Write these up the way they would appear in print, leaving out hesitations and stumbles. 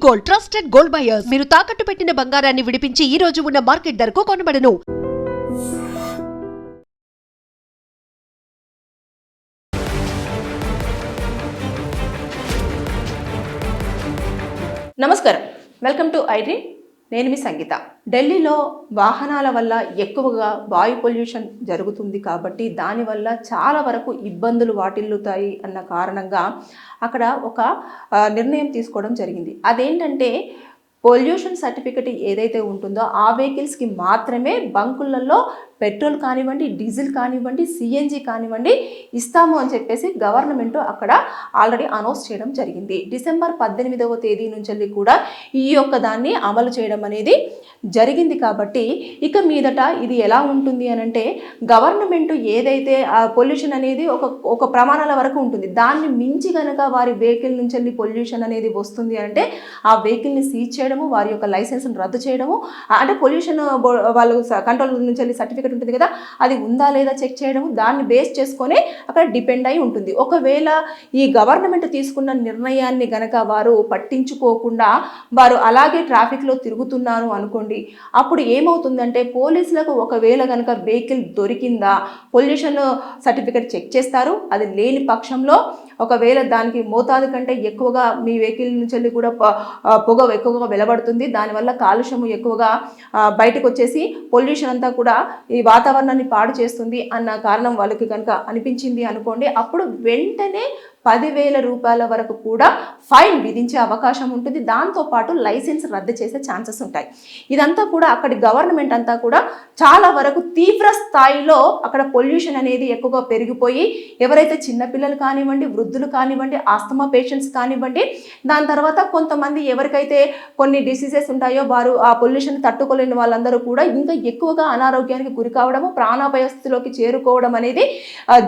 Gold, trusted gold buyers. మీరు తాకట్టు పెట్టిన బంగారాన్ని విడిపించి ఈ రోజు ఉన్న మార్కెట్ ధరకు కొనబడను. నమస్కారం, వెల్కమ్ టు ఐ డ్రీమ్. నేను మీ సంగీత. ఢిల్లీలో వాహనాల వల్ల ఎక్కువగా వాయు పొల్యూషన్ జరుగుతుంది కాబట్టి దానివల్ల చాలా వరకు ఇబ్బందులు వాటిల్లుతాయి అన్న కారణంగా అక్కడ ఒక నిర్ణయం తీసుకోవడం జరిగింది. అదేంటంటే పొల్యూషన్ సర్టిఫికెట్ ఏదైతే ఉంటుందో ఆ వెహికల్స్కి మాత్రమే బంకులలో పెట్రోల్ కానివ్వండి, డీజిల్ కానివ్వండి, సిఎన్జి కానివ్వండి ఇస్తాము అని చెప్పేసి గవర్నమెంట్ అక్కడ ఆల్రెడీ అనౌన్స్ చేయడం జరిగింది. డిసెంబర్ 18వ తేదీ నుంచి కూడా ఈ యొక్క దాన్ని అమలు చేయడం అనేది జరిగింది. కాబట్టి ఇక మీదట ఇది ఎలా ఉంటుంది అని అంటే గవర్నమెంట్ ఏదైతే పొల్యూషన్ అనేది ఒక ప్రమాణాల వరకు ఉంటుంది, దాన్ని మించి కనుక వారి వెహికల్ నుంచి పొల్యూషన్ అనేది వస్తుంది అంటే ఆ వెహికల్ని సీజ్ చేయడము, వారి యొక్క లైసెన్స్ని రద్దు చేయడము, అంటే పొల్యూషన్ వాళ్ళు కంట్రోల్ నుంచి సర్టిఫికేట్ ఉంటుంది కదా, అది ఉందా లేదా చెక్ చేయడం, దాన్ని బేస్ చేసుకొని అక్కడ డిపెండ్ అయి ఉంటుంది. ఒకవేళ ఈ గవర్నమెంట్ తీసుకున్న నిర్ణయాన్ని గనక వారు పట్టించుకోకుండా వారు అలాగే ట్రాఫిక్లో తిరుగుతున్నారు అనుకోండి, అప్పుడు ఏమవుతుందంటే పోలీసులకు ఒకవేళ కనుక వెహికల్ దొరికిందా పొల్యూషన్ సర్టిఫికేట్ చెక్ చేస్తారు. అది లేని పక్షంలో ఒకవేళ దానికి మోతాదు కంటే ఎక్కువగా మీ వెహికల్ నుంచి కూడా పొగ ఎక్కువగా వెలువడుతుంది, దానివల్ల కాలుష్యము ఎక్కువగా బయటకు వచ్చేసి పొల్యూషన్ అంతా కూడా ఈ వాతావరణాన్ని పాడు చేస్తుంది అన్న కారణం వాళ్ళకి కనుక అనిపించింది అనుకోండి, అప్పుడు వెంటనే 10,000 రూపాయల వరకు కూడా ఫైన్ విధించే అవకాశం ఉంటుంది. దాంతోపాటు లైసెన్స్ రద్దు చేసే ఛాన్సెస్ ఉంటాయి. ఇదంతా కూడా అక్కడి గవర్నమెంట్ అంతా కూడా చాలా వరకు తీవ్ర స్థాయిలో అక్కడ పొల్యూషన్ అనేది ఎక్కువగా పెరిగిపోయి ఎవరైతే చిన్నపిల్లలు కానివ్వండి, వృద్ధులు కానివ్వండి, ఆస్తమా పేషెంట్స్ కానివ్వండి, దాని తర్వాత కొంతమంది ఎవరికైతే కొన్ని డిసీజెస్ ఉంటాయో వారు ఆ పొల్యూషన్ తట్టుకోలేని వాళ్ళందరూ కూడా ఇంకా ఎక్కువగా అనారోగ్యానికి గురి కావడము, ప్రాణాపాయ స్థితిలోకి చేరుకోవడం అనేది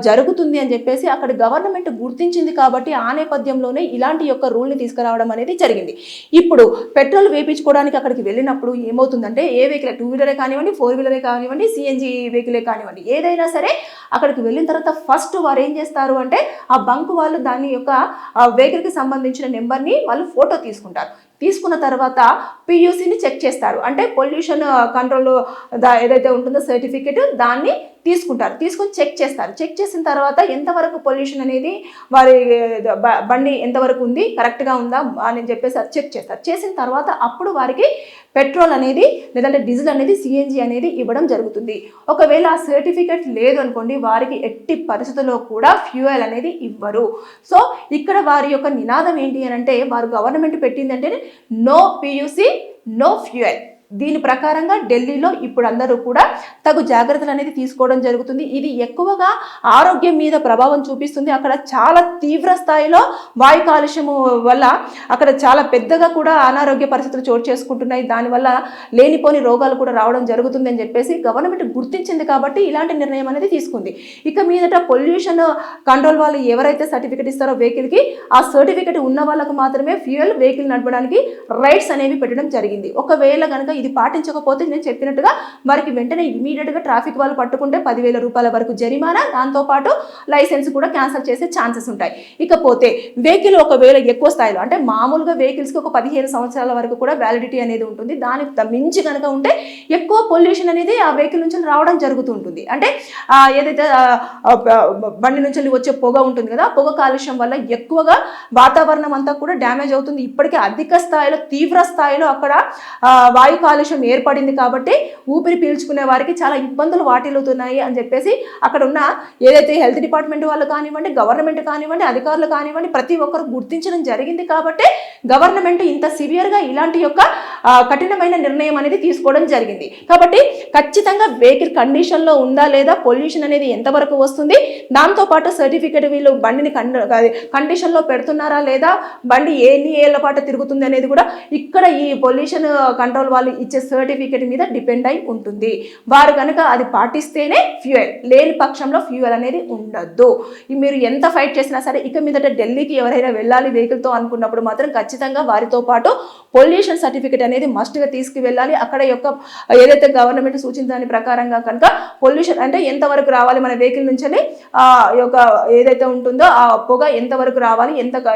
జరుగుతుంది అని చెప్పేసి అక్కడ గవర్నమెంట్ గుర్తించింది. కాబట్టి ఆ నేపథ్యంలోనే ఇలాంటి యొక్క రూల్ని తీసుకురావడం అనేది జరిగింది. ఇప్పుడు పెట్రోల్ వేయించుకోవడానికి అక్కడికి వెళ్ళినప్పుడు ఏమవుతుందంటే ఏ వెహికల్, 2 వీలరే కానివ్వండి, 4 వీలరే కానివ్వండి, సిఎన్జి వెహికలే కానివ్వండి, ఏదైనా సరే అక్కడికి వెళ్ళిన తర్వాత ఫస్ట్ వారు ఏం చేస్తారు అంటే ఆ బంక్ వాళ్ళు దాని యొక్క వెహికల్కి సంబంధించిన నెంబర్ని వాళ్ళు ఫోటో తీసుకుంటారు. తీసుకున్న తర్వాత పియూసీని చెక్ చేస్తారు. అంటే పొల్యూషన్ కంట్రోల్ ఏదైతే ఉంటుందో సర్టిఫికేట్ దాన్ని తీసుకుంటారు, తీసుకొని చెక్ చేస్తారు. చెక్ చేసిన తర్వాత ఎంతవరకు పొల్యూషన్ అనేది వారి బండి ఎంతవరకు ఉంది, కరెక్ట్గా ఉందా అని చెప్పేసి చెక్ చేస్తారు. చేసిన తర్వాత అప్పుడు వారికి పెట్రోల్ అనేది లేదంటే డీజిల్ అనేది, సిఎన్జి అనేది ఇవ్వడం జరుగుతుంది. ఒకవేళ ఆ సర్టిఫికేట్ లేదు అనుకోండి, వారికి ఎట్టి పరిస్థితుల్లో కూడా ఫ్యూయల్ అనేది ఇవ్వరు. సో ఇక్కడ వారి యొక్క నినాదం ఏంటి అని అంటే వారు గవర్నమెంట్ పెట్టిందంటే నో పియూసీ నో ఫ్యూయల్. దీని ప్రకారంగా ఢిల్లీలో ఇప్పుడు అందరూ కూడా తగు జాగ్రత్తలు అనేది తీసుకోవడం జరుగుతుంది. ఇది ఎక్కువగా ఆరోగ్యం మీద ప్రభావం చూపిస్తుంది. అక్కడ చాలా తీవ్ర స్థాయిలో వాయు కాలుష్యము వల్ల అక్కడ చాలా పెద్దగా కూడా అనారోగ్య పరిస్థితులు చోటు చేసుకుంటున్నాయి. దానివల్ల లేనిపోని రోగాలు కూడా రావడం జరుగుతుంది అని చెప్పేసి గవర్నమెంట్ గుర్తించింది కాబట్టి ఇలాంటి నిర్ణయం అనేది తీసుకుంది. ఇక మీదట పొల్యూషన్ కంట్రోల్ వాళ్ళు ఎవరైతే సర్టిఫికేట్ ఇస్తారో వెహికల్కి, ఆ సర్టిఫికేట్ ఉన్న వాళ్ళకు మాత్రమే ఫ్యూయల్ వెహికల్ నడపడానికి రైట్స్ అనేవి పెట్టడం జరిగింది. ఒకవేళ కనుక ఇది పాటించకపోతే నేను చెప్పినట్టుగా వారికి వెంటనే ఇమీడియట్గా ట్రాఫిక్ వాళ్ళు పట్టుకుంటే 10,000 రూపాయల వరకు జరిమానా, దాంతోపాటు లైసెన్స్ కూడా క్యాన్సిల్ చేసే ఛాన్సెస్ ఉంటాయి. ఇకపోతే వెహికల్ ఒకవేళ ఎక్కువ స్థాయిలో అంటే మామూలుగా వెహికల్స్కి ఒక 15 సంవత్సరాల వరకు కూడా వ్యాలిడిటీ అనేది ఉంటుంది. దానికి మించి కనుక ఉంటే ఎక్కువ పొల్యూషన్ అనేది ఆ వెహికల్ నుంచి రావడం జరుగుతూ ఉంటుంది. అంటే ఏదైతే బండి నుంచి వచ్చే పొగ ఉంటుంది కదా, పొగ కాలుష్యం వల్ల ఎక్కువగా వాతావరణం అంతా కూడా డ్యామేజ్ అవుతుంది. ఇప్పటికే అధిక స్థాయిలో తీవ్ర స్థాయిలో అక్కడ వాయు కాలుష్యం ఏర్పడింది కాబట్టి ఊపిరి పీల్చుకునే వారికి చాలా ఇబ్బందులు వాటిల్లుతున్నాయి అని చెప్పేసి అక్కడ ఉన్న ఏదైతే హెల్త్ డిపార్ట్మెంట్ వాళ్ళు కానివ్వండి, గవర్నమెంట్ కానివ్వండి, అధికారులు కానివ్వండి, ప్రతి ఒక్కరు గుర్తించడం జరిగింది. కాబట్టి గవర్నమెంట్ ఇంత సివియర్గా ఇలాంటి యొక్క కఠినమైన నిర్ణయం అనేది తీసుకోవడం జరిగింది. కాబట్టి ఖచ్చితంగా వెహికల్ కండిషన్లో ఉందా లేదా, పొల్యూషన్ అనేది ఎంతవరకు వస్తుంది, దాంతోపాటు సర్టిఫికేట్ వీళ్ళు బండిని కండిషన్లో పెడుతున్నారా లేదా, బండి ఎన్ని ఏళ్ల పాటు తిరుగుతుంది అనేది కూడా ఇక్కడ ఈ పొల్యూషన్ కంట్రోల్ వాళ్ళు ఇచ్చే సర్టిఫికేట్ మీద డిపెండ్ అయి ఉంటుంది. వారు కనుక అది పాటిస్తేనే ఫ్యూయల్, లేని పక్షంలో ఫ్యూయల్ అనేది ఉండద్దు. మీరు ఎంత ఫైట్ చేసినా సరే ఇక మీదట ఢిల్లీకి ఎవరైనా వెళ్ళాలి వెహికల్తో అనుకున్నప్పుడు మాత్రం ఖచ్చితంగా వారితో పాటు పొల్యూషన్ సర్టిఫికేట్ అనేది మస్ట్గా తీసుకువెళ్ళాలి. అక్కడ యొక్క ఏదైతే గవర్నమెంట్ సూచించిన దాని ప్రకారంగా కనుక పొల్యూషన్ అంటే ఎంతవరకు రావాలి మన వెహికల్ నుంచి యొక్క ఏదైతే ఉంటుందో ఆ పొగ ఎంతవరకు రావాలి,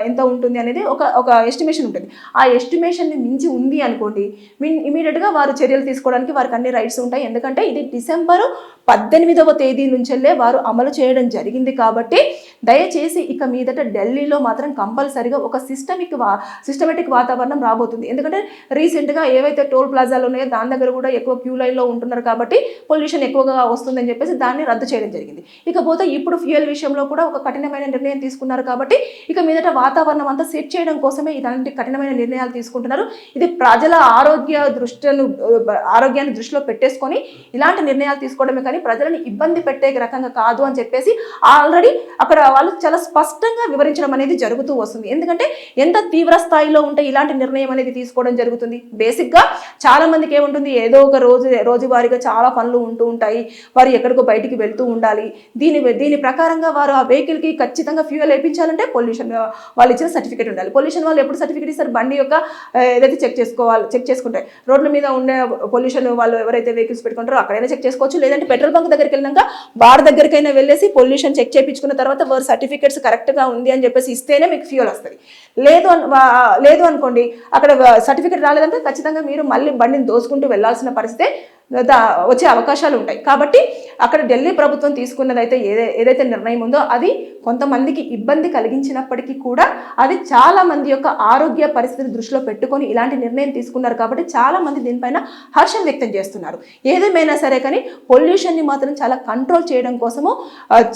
ఎంత ఉంటుంది అనేది ఒక ఎస్టిమేషన్ ఉంటుంది. ఆ ఎస్టిమేషన్ని మించి ఉంది అనుకోండి, ఇమీడియట్గా వారు చర్యలు తీసుకోవడానికి వారికి అన్ని రైట్స్ ఉంటాయి. ఎందుకంటే ఇది డిసెంబరు 18వ తేదీ నుంచెల్లే వారు అమలు చేయడం జరిగింది. కాబట్టి దయచేసి ఇక మీదట ఢిల్లీలో మాత్రం కంపల్సరీగా ఒక సిస్టమేటిక్ వాతావరణం రాబోతుంది. ఎందుకంటే రీసెంట్గా ఏవైతే టోల్ ప్లాజాలు ఉన్నాయో దాని దగ్గర కూడా ఎక్కువ క్యూ లైన్లో ఉంటున్నారు కాబట్టి పొల్యూషన్ ఎక్కువగా వస్తుందని చెప్పేసి దాన్ని రద్దు చేయడం జరిగింది. ఇకపోతే ఇప్పుడు ఫ్యూయల్ విషయంలో కూడా ఒక కఠినమైన నిర్ణయం తీసుకున్నారు. కాబట్టి ఇక మీదట వాతావరణం అంతా సెట్ చేయడం కోసమే ఇలాంటి కఠినమైన నిర్ణయాలు తీసుకుంటున్నారు. ఇది ప్రజల ఆరోగ్యాన్ని దృష్టిలో పెట్టేసుకొని ఇలాంటి నిర్ణయాలు తీసుకోవడమే కానీ ప్రజలను ఇబ్బంది పెట్టే రకంగా కాదు అని చెప్పేసి ఆల్రెడీ అక్కడ వాళ్ళు చాలా స్పష్టంగా వివరించడం అనేది జరుగుతూ వస్తుంది. ఎందుకంటే ఎంత తీవ్ర స్థాయిలో ఉంటే ఇలాంటి నిర్ణయం అనేది తీసుకోవడం జరుగుతుంది. బేసిక్గా చాలా మందికి ఏముంటుంది, ఏదో ఒక రోజువారీగా చాలా పనులు ఉంటూ ఉంటాయి, వారు ఎక్కడికో బయటికి వెళ్తూ ఉండాలి. దీని ప్రకారంగా వారు ఆ వెహికల్కి ఖచ్చితంగా ఫ్యూయల్ వేయించాలంటే పొల్యూషన్ వాళ్ళు ఇచ్చిన సర్టిఫికేట్ ఉండాలి. పొల్యూషన్ వాళ్ళు ఎప్పుడు సర్టిఫికేట్ ఇస్తారు, బండి యొక్క ఏదైతే చెక్ చేసుకుంటారు. రోడ్ల మీద ఉండే పొల్యూషన్ వాళ్ళు ఎవరైతే వెహికల్స్ పెట్టుకుంటారో అక్కడైనా చెక్ చేసుకోవచ్చు. లేదంటే పెట్రోల్ బంక్ దగ్గరికి వెళ్ళినాక వారి దగ్గరికైనా వెళ్ళేసి పొల్యూషన్ చెక్ చేయించుకున్న తర్వాత వారు సర్టిఫికేట్స్ కరెక్ట్గా ఉంది అని చెప్పేసి ఇస్తేనే మీకు ఫ్యూయల్ వస్తుంది. లేదు అనుకోండి, అక్కడ సర్టిఫికేట్ రాలేదంటే ఖచ్చితంగా మీరు మళ్ళీ బండిని దోసుకుంటూ వెళ్లాల్సిన పరిస్థితి వచ్చే అవకాశాలు ఉంటాయి. కాబట్టి అక్కడ ఢిల్లీ ప్రభుత్వం తీసుకున్నదైతే ఏదైతే నిర్ణయం ఉందో అది కొంతమందికి ఇబ్బంది కలిగించినప్పటికీ కూడా అది చాలా మంది యొక్క ఆరోగ్య పరిస్థితిని దృష్టిలో పెట్టుకొని ఇలాంటి నిర్ణయం తీసుకున్నారు. కాబట్టి చాలా మంది దీనిపైన హర్షం వ్యక్తం చేస్తున్నారు. ఏదేమైనా సరే కానీ పొల్యూషన్ని మాత్రం చాలా కంట్రోల్ చేయడం కోసము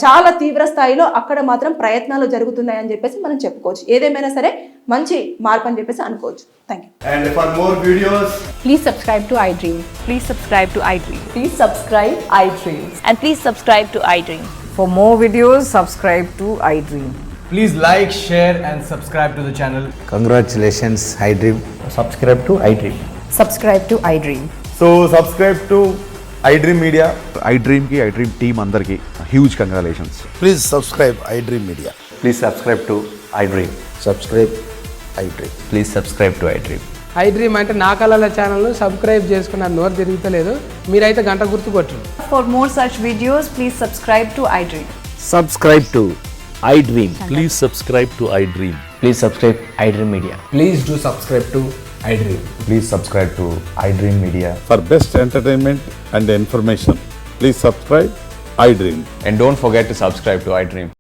చాలా తీవ్ర స్థాయిలో అక్కడ మాత్రం ప్రయత్నాలు జరుగుతున్నాయని చెప్పేసి మనం చెప్పుకోవచ్చు. ఏదేమైనా సరే మంచి మార్పు అని చెప్పేసి అనుకోవచ్చు. Thank you. And for more videos, Please subscribe to iDream. Please subscribe to iDream. Please subscribe iDream. And please subscribe to iDream. For more videos, subscribe to iDream. please like, share and subscribe to the channel. Congratulations, iDream. Subscribe to iDream. Subscribe to iDream. So subscribe to iDream Media. iDream ki iDream team andarki huge congratulations. Please subscribe iDream Media. Please subscribe to iDream. Subscribe iDream. Please subscribe to iDream. iDream అంటే నా కళల ఛానల్ను subscribe చేసుకున్న నోరు తిరుగుతలేదు, మీరైతే గంట గుర్తు కొట్టండి. For more such videos, please subscribe to iDream. Subscribe to iDream. Please subscribe to iDream. Please subscribe iDream Media. Please do subscribe to iDream. Please subscribe to iDream Media. For best entertainment and information, please subscribe iDream. And don't forget to subscribe to iDream.